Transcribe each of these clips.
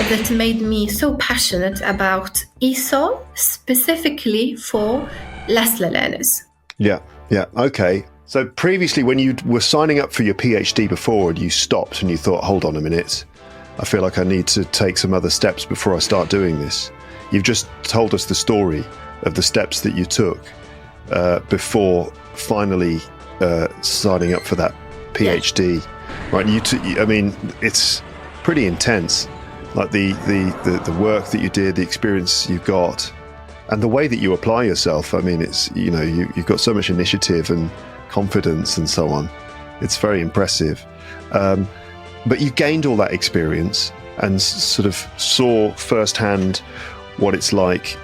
that made me so passionate about ESOL, specifically for Leslie learners. Yeah. Okay. So previously, when you were signing up for your PhD before and you stopped and you thought, hold on a minute, I feel like I need to take some other steps before I start doing this. You've just told us the story of the steps that you took before finally signing up for that PhD. Yes. Right? I mean, it's pretty intense. Like the work that you did, the experience you got, and the way that you apply yourself. I mean, it's, you know, you've got so much initiative and confidence and so on. It's very impressive. But you gained all that experience and sort of saw firsthand what it's like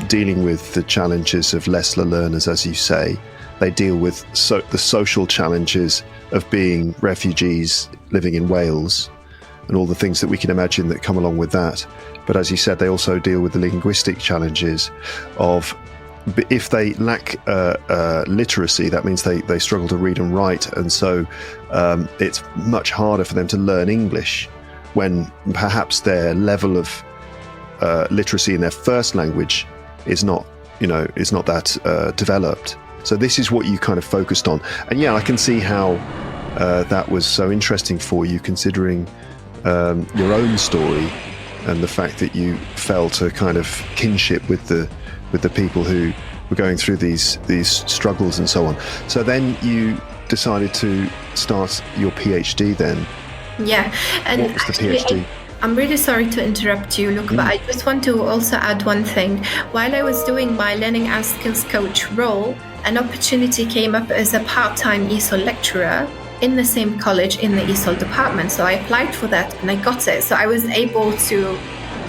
dealing with the challenges of Leslie learners, as you say. They deal with the social challenges of being refugees living in Wales and all the things that we can imagine that come along with that. But as you said, they also deal with the linguistic challenges of, if they lack literacy, that means they struggle to read and write. And so it's much harder for them to learn English when perhaps their level of literacy in their first language is not that developed. So this is what you kind of focused on. And yeah, I can see how that was so interesting for you, considering your own story and the fact that you felt a kind of kinship with the people who were going through these struggles and so on. So then you decided to start your PhD then. Yeah. And what was the PhD? I'm really sorry to interrupt you, Luke, but I just want to also add one thing. While I was doing my learning and skills coach role, an opportunity came up as a part-time ESOL lecturer in the same college in the ESOL department. So I applied for that and I got it. So I was able to,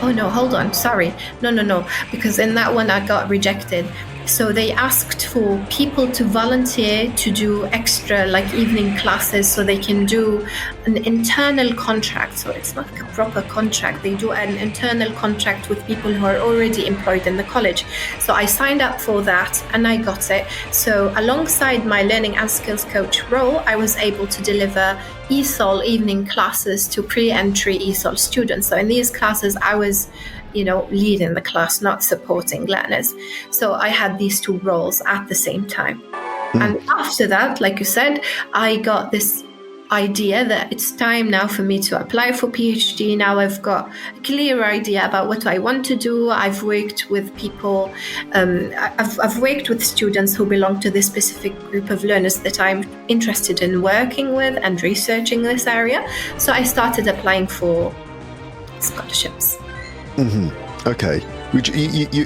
oh no, hold on, sorry. No, because in that one I got rejected. So they asked for people to volunteer to do extra like evening classes so they can do an internal contract. So it's not like a proper contract. They do an internal contract with people who are already employed in the college. So I signed up for that and I got it. So alongside my learning and skills coach role, I was able to deliver ESOL evening classes to pre-entry ESOL students. So in these classes, I was leading the class, not supporting learners. So I had these two roles at the same time. And after that, like you said, I got this idea that it's time now for me to apply for PhD. Now I've got a clear idea about what I want to do. I've worked with people, I've worked with students who belong to this specific group of learners that I'm interested in working with and researching this area. So I started applying for scholarships. Mm-hmm. Okay.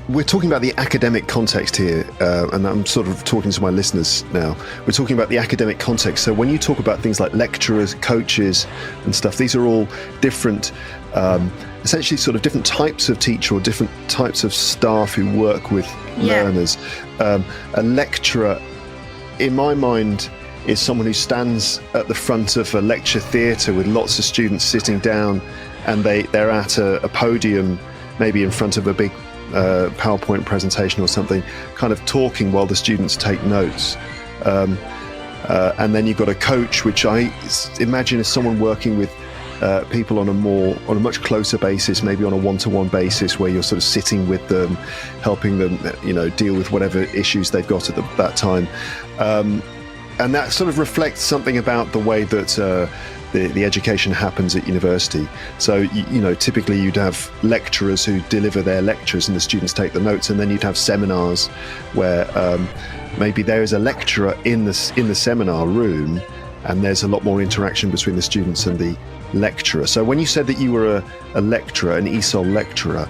We're talking about the academic context here, and I'm sort of talking to my listeners now. We're talking about the academic context. So when you talk about things like lecturers, coaches and stuff, these are all different, essentially sort of different types of teacher or different types of staff who work with learners. A lecturer, in my mind, is someone who stands at the front of a lecture theatre with lots of students sitting down, and they're at a podium, maybe in front of a big PowerPoint presentation or something, kind of talking while the students take notes. And then you've got a coach, which I imagine is someone working with people on a much closer basis, maybe on a one-to-one basis, where you're sort of sitting with them, helping them, deal with whatever issues they've got at that time. And that sort of reflects something about the way that the education happens at university. So, typically you'd have lecturers who deliver their lectures and the students take the notes, and then you'd have seminars where maybe there is a lecturer in the seminar room, and there's a lot more interaction between the students and the lecturer. So when you said that you were a lecturer, an ESOL lecturer,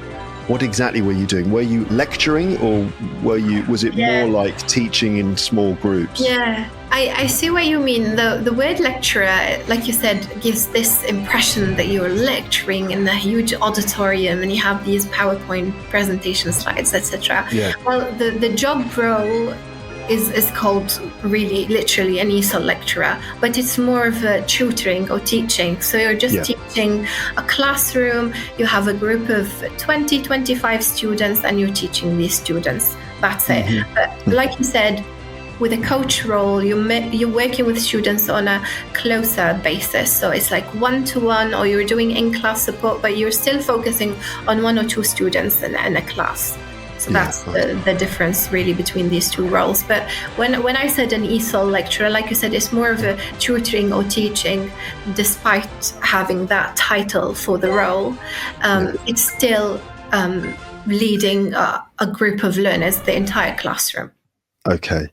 what exactly were you doing? Were you lecturing, or was it more like teaching in small groups? Yeah, I see what you mean. The word lecturer, like you said, gives this impression that you're lecturing in a huge auditorium and you have these PowerPoint presentation slides, etc. Yeah. Well, the job role is called really literally an ESOL lecturer, but it's more of a tutoring or teaching. So you're just teaching a classroom, you have a group of 20, 25 students and you're teaching these students. That's it. But like you said, with a coach role, you're working with students on a closer basis. So it's like one-to-one, or you're doing in-class support, but you're still focusing on one or two students in a class. So that's the difference really between these two roles. But when I said an ESOL lecturer, like you said, it's more of a tutoring or teaching, despite having that title for the role. It's still leading a group of learners, the entire classroom. Okay.